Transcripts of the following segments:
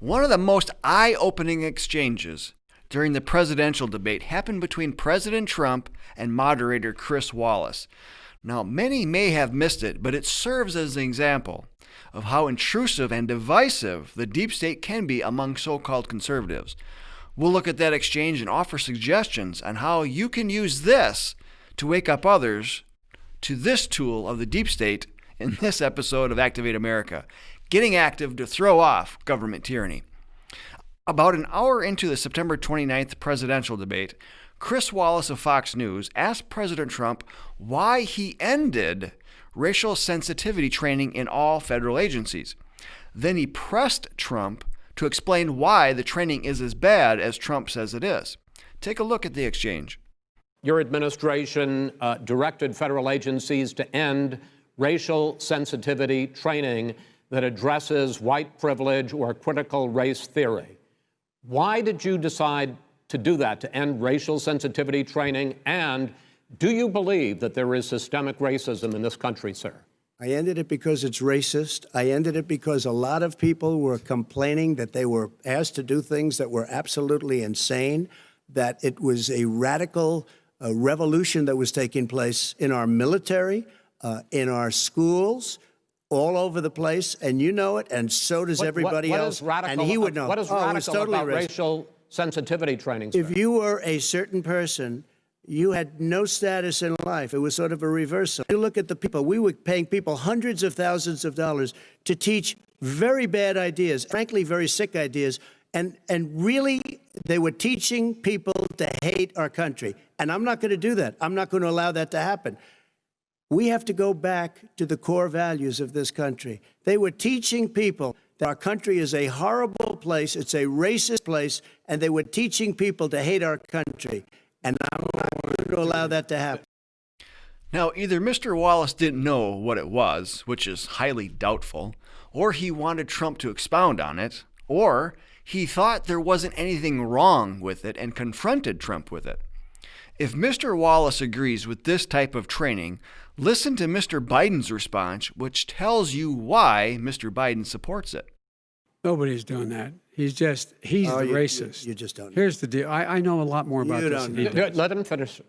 One of the most eye-opening exchanges during the presidential debate happened between President Trump and moderator Chris Wallace. Now, many may have missed it, but it serves as an example of how intrusive and divisive the deep state can be among so-called conservatives. We'll look at that exchange and offer suggestions on how you can use this to wake up others to this tool of the deep state in this episode of Activate America, getting active to throw off government tyranny. About an hour into the September 29th presidential debate, Chris Wallace of Fox News asked President Trump why he ended racial sensitivity training in all federal agencies. Then he pressed Trump to explain why the training is as bad as Trump says it is. Take a look at the exchange. Your administration directed federal agencies to end racial sensitivity training that addresses white privilege or critical race theory. Why did you decide to do that, to end racial sensitivity training? And do you believe that there is systemic racism in this country, sir? I ended it because it's racist. I ended it because a lot of people were complaining that they were asked to do things that were absolutely insane, that it was a radical revolution that was taking place in our military, in our schools, all over the place, and you know it, and so does everybody else. And he would know. What is radical totally about racist. racial sensitivity training, sir? If you were a certain person, you had no status in life. It was sort of a reversal. You look at the people. We were paying people hundreds of thousands of dollars to teach very bad ideas, frankly, very sick ideas, and really they were teaching people to hate our country. And I'm not going to do that. I'm not going to allow that to happen. We have to go back to the core values of this country. They were teaching people that our country is a horrible place, it's a racist place, and they were teaching people to hate our country. And I'm not going to allow that to happen. Now, either Mr. Wallace didn't know what it was, which is highly doubtful, or he wanted Trump to expound on it, or he thought there wasn't anything wrong with it and confronted Trump with it. If Mr. Wallace agrees with this type of training, listen to Mr. Biden's response, which tells you why Mr. Biden supports it. Nobody's doing that. He's the racist. You just don't know. Here's the deal. I know a lot more about this than he does. Let him finish.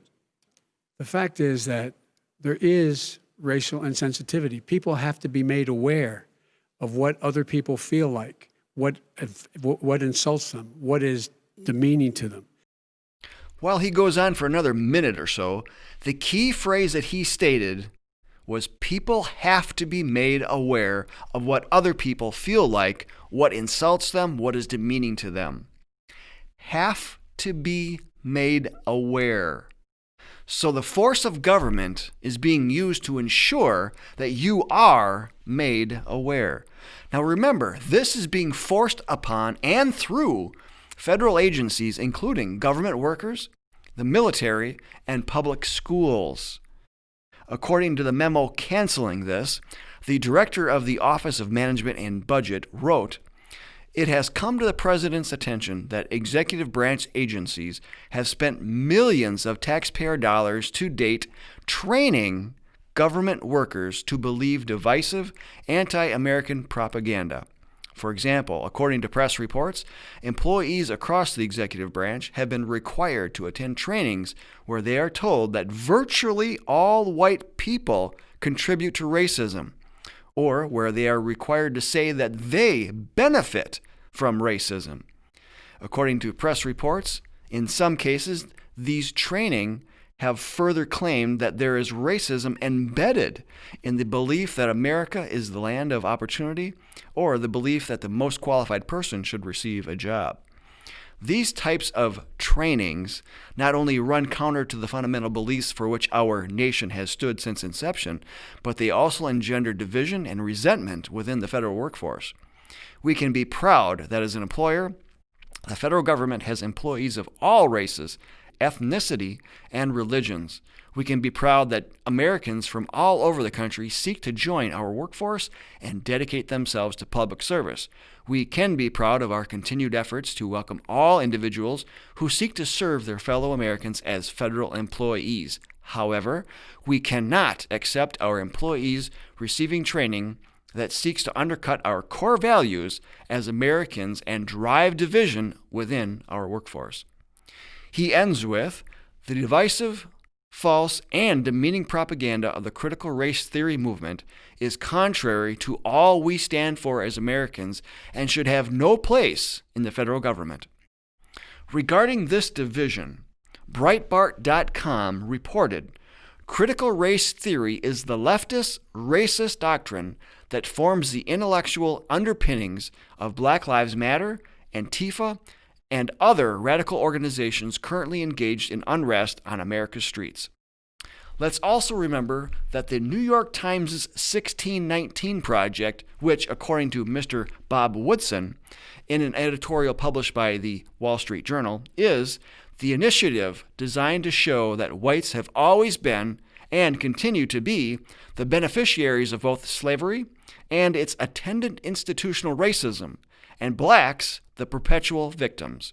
The fact is that there is racial insensitivity. People have to be made aware of what other people feel like, what insults them, what is demeaning to them. While he goes on for another minute or so, the key phrase that he stated was people have to be made aware of what other people feel like, what insults them, what is demeaning to them. Have to be made aware. So the force of government is being used to ensure that you are made aware. Now remember, this is being forced upon and through federal agencies, including government workers, the military, and public schools. According to the memo canceling this, the director of the Office of Management and Budget wrote, "It has come to the president's attention that executive branch agencies have spent millions of taxpayer dollars to date training government workers to believe divisive, anti-American propaganda. For example, according to press reports, employees across the executive branch have been required to attend trainings where they are told that virtually all white people contribute to racism, or where they are required to say that they benefit from racism. According to press reports, in some cases, these training have further claimed that there is racism embedded in the belief that America is the land of opportunity, or the belief that the most qualified person should receive a job. These types of trainings not only run counter to the fundamental beliefs for which our nation has stood since inception, but they also engender division and resentment within the federal workforce. We can be proud that as an employer, the federal government has employees of all races, ethnicity, and religions. We can be proud that Americans from all over the country seek to join our workforce and dedicate themselves to public service. We can be proud of our continued efforts to welcome all individuals who seek to serve their fellow Americans as federal employees. However, we cannot accept our employees receiving training that seeks to undercut our core values as Americans and drive division within our workforce. He ends with, the divisive, false, and demeaning propaganda of the critical race theory movement is contrary to all we stand for as Americans and should have no place in the federal government. Regarding this division, Breitbart.com reported, critical race theory is the leftist, racist doctrine that forms the intellectual underpinnings of Black Lives Matter, Antifa, and other radical organizations currently engaged in unrest on America's streets. Let's also remember that the New York Times' 1619 Project, which, according to Mr. Bob Woodson, in an editorial published by the Wall Street Journal, is the initiative designed to show that whites have always been and continue to be the beneficiaries of both slavery and its attendant institutional racism, and blacks the perpetual victims.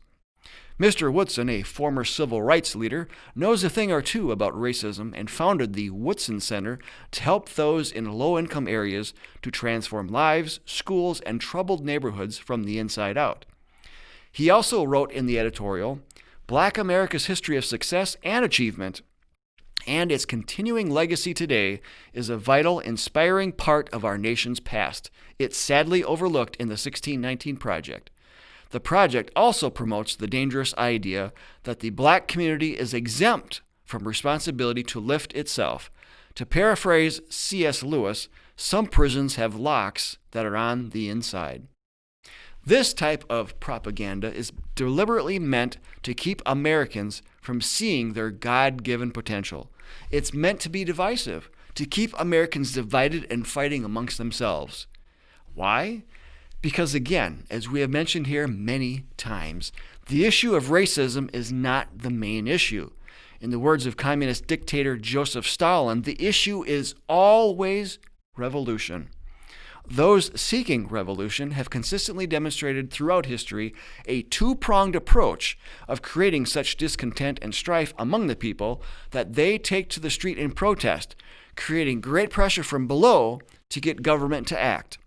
Mr. Woodson, a former civil rights leader, knows a thing or two about racism and founded the Woodson Center to help those in low-income areas to transform lives, schools, and troubled neighborhoods from the inside out. He also wrote in the editorial, Black America's history of success and achievement and its continuing legacy today is a vital, inspiring part of our nation's past. It's sadly overlooked in the 1619 Project. The project also promotes the dangerous idea that the black community is exempt from responsibility to lift itself. To paraphrase C.S. Lewis, some prisons have locks that are on the inside. This type of propaganda is deliberately meant to keep Americans from seeing their God-given potential. It's meant to be divisive, to keep Americans divided and fighting amongst themselves. Why? Because again, as we have mentioned here many times, the issue of racism is not the main issue. In the words of communist dictator Joseph Stalin, the issue is always revolution. Those seeking revolution have consistently demonstrated throughout history a two-pronged approach of creating such discontent and strife among the people that they take to the street in protest, creating great pressure from below to get government to act.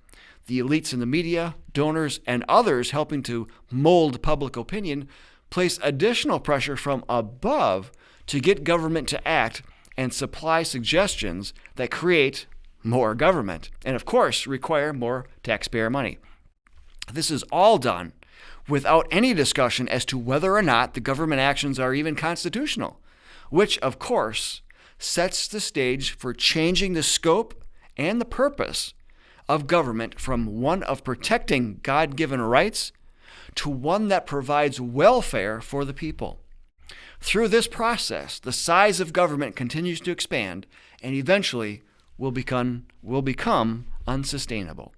The elites in the media, donors, and others helping to mold public opinion place additional pressure from above to get government to act and supply suggestions that create more government, and of course require more taxpayer money. This is all done without any discussion as to whether or not the government actions are even constitutional, which of course sets the stage for changing the scope and the purpose of government from one of protecting God-given rights to one that provides welfare for the people. Through this process, the size of government continues to expand and eventually will become unsustainable.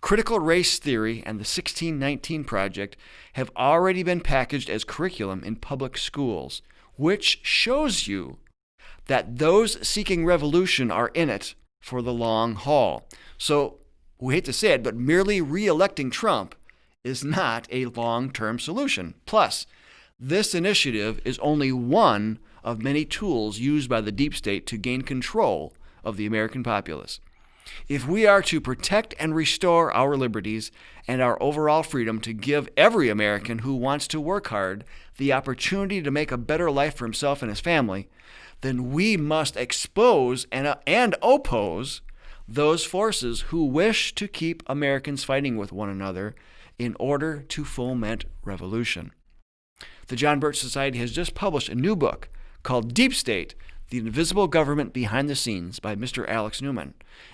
Critical race theory and the 1619 Project have already been packaged as curriculum in public schools, which shows you that those seeking revolution are in it for the long haul. So, we hate to say it, but merely re-electing Trump is not a long-term solution. Plus, this initiative is only one of many tools used by the deep state to gain control of the American populace. If we are to protect and restore our liberties and our overall freedom to give every American who wants to work hard the opportunity to make a better life for himself and his family, then we must expose and oppose those forces who wish to keep Americans fighting with one another in order to foment revolution. The John Birch Society has just published a new book called Deep State, The Invisible Government Behind the Scenes by Mr. Alex Newman.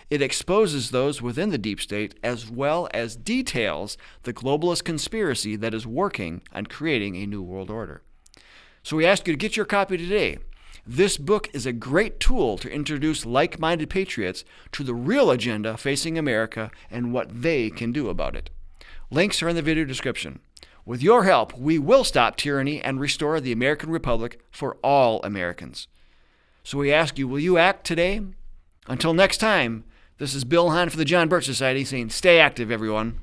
It exposes those within the deep state as well as details the globalist conspiracy that is working on creating a new world order. So we ask you to get your copy today. This book is a great tool to introduce like-minded patriots to the real agenda facing America and what they can do about it. Links are in the video description. With your help, we will stop tyranny and restore the American Republic for all Americans. So we ask you, will you act today? Until next time, this is Bill Hahn for the John Birch Society saying stay active, everyone.